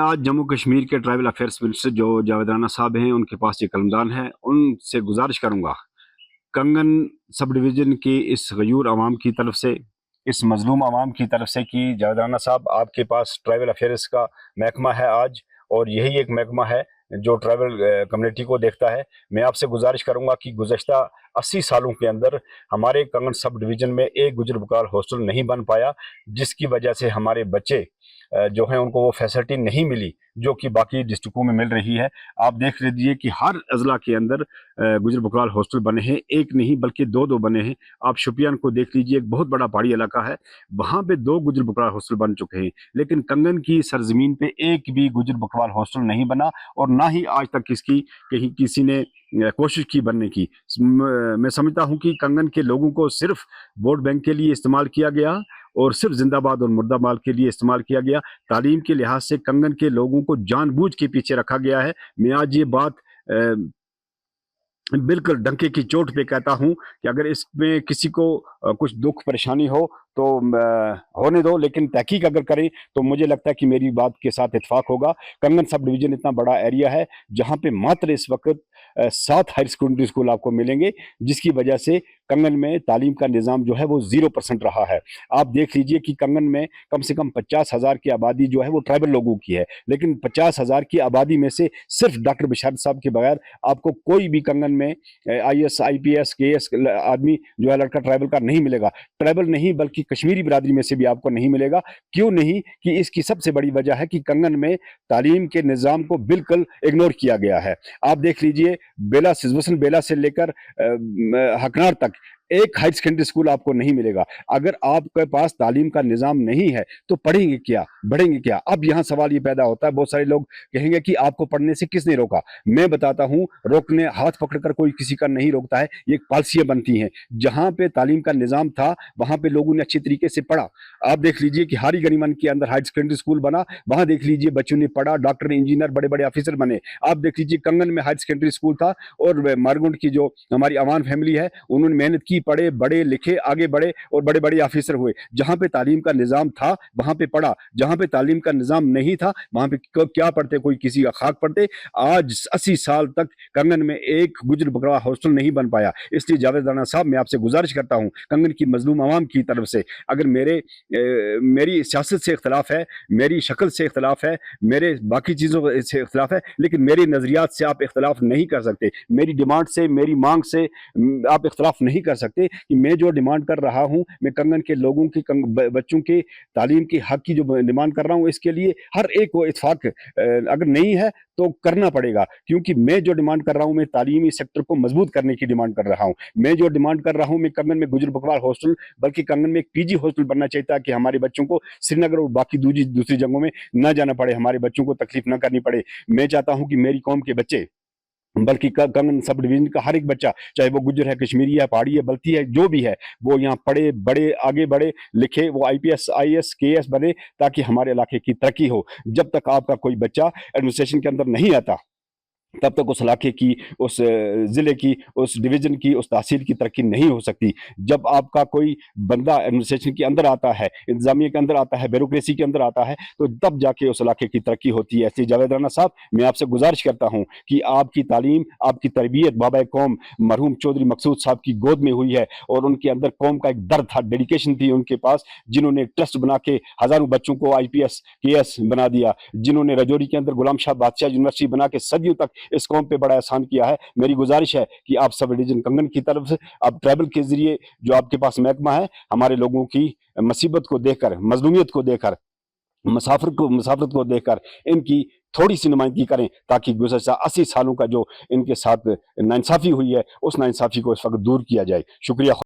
آج जम्मू कश्मीर के tribal affairs minister जो जावेद राना साहब हैं, उनके पास ये कलमदान है। उनसे गुजारिश करूँगा कंगन सब डिवीज़न की इस गयूर आवाम की तरफ से, इस मजलूम आवाम की तरफ से कि जावेद राना साहब, आपके पास ट्राइबल अफेयर्स का महकमा है आज, और यही एक महकमा है जो ट्राइबल कम्युनिटी को देखता है। मैं आपसे गुजारिश करूँगा कि गुज़श्ता 80 सालों के अंदर हमारे कंगन सब डिवीज़न में एक गुजर बकराल हॉस्टल नहीं बन पाया, जिसकी वजह से हमारे बच्चे जो हैं उनको वो फैसिलिटी नहीं मिली जो कि बाकी डिस्ट्रिक्टों में मिल रही है। आप देख लीजिए कि हर अजला के अंदर गुजर बकराल हॉस्टल बने हैं, एक नहीं बल्कि दो बने हैं। आप शोपियान को देख लीजिए, एक बहुत बड़ा पहाड़ी इलाका है, वहाँ पे 2 गुजर बकराल हॉस्टल बन चुके हैं, लेकिन कंगन की सरजमीन पे एक भी गुजर बकराल हॉस्टल नहीं बना, और ना ही आज तक इसकी कहीं किसी ने कोशिश की बनने की। मैं समझता हूँ कि कंगन के लोगों को सिर्फ वोट बैंक के लिए इस्तेमाल किया गया और सिर्फ जिंदाबाद और मुर्दाबाद के लिए इस्तेमाल किया गया। तालीम के लिहाज से कंगन के लोगों को जानबूझ के पीछे रखा गया है। मैं आज ये बात बिल्कुल डंके की चोट पे कहता हूँ कि अगर इसमें किसी को कुछ दुख परेशानी हो तो होने दो, लेकिन तहकीक अगर करें तो मुझे लगता है कि मेरी बात के साथ इत्फाक होगा। कंगन सब डिवीज़न इतना बड़ा एरिया है जहाँ पे मात्र इस वक्त 7 हायर सेकेंडरी स्कूल आपको मिलेंगे, जिसकी वजह से कंगन में तालीम का निज़ाम जो है वो 0% रहा है। आप देख लीजिए कि कंगन में कम से कम 50,000 की आबादी जो है वो ट्राइबल लोगों की है, लेकिन 50,000 की आबादी में से सिर्फ डॉक्टर बिशारत साहब के बगैर आपको कोई भी कंगन में IAS IPS KS आदमी जो है लड़का ट्राइबल का नहीं मिलेगा। ट्राइबल नहीं बल्कि कश्मीरी बिरादरी में से भी आपको नहीं मिलेगा। क्यों नहीं? कि इसकी सबसे बड़ी वजह है कि कंगन में तालीम के निज़ाम को बिल्कुल इग्नोर किया गया है। आप देख लीजिए, बेला सिजवसन बेला से लेकर हकनार तक एक हाई सेकेंडरी स्कूल आपको नहीं मिलेगा। अगर आपके पास तालीम का निज़ाम नहीं है तो पढ़ेंगे क्या, बढ़ेंगे क्या? अब यहाँ सवाल ये पैदा होता है, बहुत सारे लोग कहेंगे कि आपको पढ़ने से किसने रोका। मैं बताता हूँ, रोकने हाथ पकड़कर कोई किसी का नहीं रोकता है, ये पॉलिसियाँ बनती हैं। जहाँ पे तालीम का निज़ाम था वहाँ पे लोगों ने अच्छी तरीके से पढ़ा। आप देख लीजिए कि हारी गनीमन के अंदर हाई सेकेंडरी स्कूल बना, वहाँ देख लीजिए बच्चों ने पढ़ा, डॉक्टर इंजीनियर बड़े बड़े ऑफिसर बने। आप देख लीजिए कंगन में हाई सेकेंडरी स्कूल था, और मारगुंड की जो हमारी अवान फैमिली है उन्होंने मेहनत की, पढ़े, बड़े लिखे, आगे बढ़े और बड़े बड़े ऑफिसर हुए। जहां पे तालीम का निज़ाम था वहां पे पढ़ा, जहां पे तालीम का निज़ाम नहीं था वहां पे क्या पढ़ते, कोई किसी का खाक पढ़ते। आज 80 साल तक कंगन में एक गुजर बकरा हॉस्टल नहीं बन पाया। इसलिए जावेद राना साहब, मैं आपसे गुजारिश करता हूं कंगन की मजलूम आवाम की तरफ से, अगर मेरी सियासत से इख्तलाफ है, मेरी शक्ल से इख्तलाफ है, मेरे बाकी चीज़ों से इख्तलाफ है, लेकिन मेरे नज़रियात से आप इख्तलाफ नहीं कर सकते। मेरी डिमांड से, मेरी मांग से आप इख्तलाफ नहीं कर सकते कि मैं जो डिमांड कर रहा हूं, मैं कंगन के लोगों की बच्चों के तालीम की हक की जो डिमांड कर रहा हूं, इसके लिए हर एक को इत्फाक अगर नहीं है तो करना पड़ेगा। क्योंकि मैं जो डिमांड कर रहा हूं, मैं तालीमी सेक्टर को मजबूत करने की डिमांड कर रहा हूं। मैं जो डिमांड कर रहा हूं, मैं कंगन में गुजर बकराल हॉस्टल, बल्कि कंगन में एक PG हॉस्टल बनना चाहिए ताकि हमारे बच्चों को श्रीनगर और बाकी दूसरी जगहों में न जाना पड़े, हमारे बच्चों को तकलीफ न करनी पड़े। मैं चाहता हूं कि मेरी कौम के बच्चे, बल्कि कंगन सब डिवीजन का हर एक बच्चा, चाहे वो गुजर है, कश्मीरी है, पहाड़ी है, बल्ती है, जो भी है, वो यहाँ पढ़े, बड़े, आगे बढ़े, लिखे, वो IPS IAS KS बने, ताकि हमारे इलाके की तरक्की हो। जब तक आपका कोई बच्चा एडमिनिस्ट्रेशन के अंदर नहीं आता, तब तक उस इलाके की, उस ज़िले की, उस डिवीज़न की, उस तहसील की तरक्की नहीं हो सकती। जब आपका कोई बंदा एडमिनिस्ट्रेशन के अंदर आता है, इंतज़ामिया के अंदर आता है, ब्यूरोक्रेसी के अंदर आता है, तो तब जाके उस इलाके की तरक्की होती है। इसलिए जावेद राना साहब, मैं आपसे गुजारिश करता हूँ कि आपकी तालीम, आपकी तरबियत बाबा कौम मरहूम चौधरी मकसूद साहब की गोद में हुई है, और उनके अंदर कौम का एक दर्द था, डेडिकेशन थी उनके पास, जिन्होंने एक ट्रस्ट बना के हज़ारों बच्चों को IPS KS बना दिया, जिन्होंने रजौरी के अंदर गुलाम शाह बादशाह यूनिवर्सिटी बना के सदियों तक इस कौम पे बड़ा एहसान किया है। मेरी गुजारिश है कि आप सब डिवीजन कंगन की तरफ से, आप ट्राइबल के जरिए जो आपके पास महकमा है, हमारे लोगों की मुसीबत को देखकर, मजलूमियत को देखकर, मुसाफरत को देखकर इनकी थोड़ी सी नुमाइंदगी करें, ताकि गुज़श्ता 80 सालों का जो इनके साथ नाइंसाफ़ी हुई है, उस नाइंसाफ़ी को इस वक्त दूर किया जाए। शुक्रिया।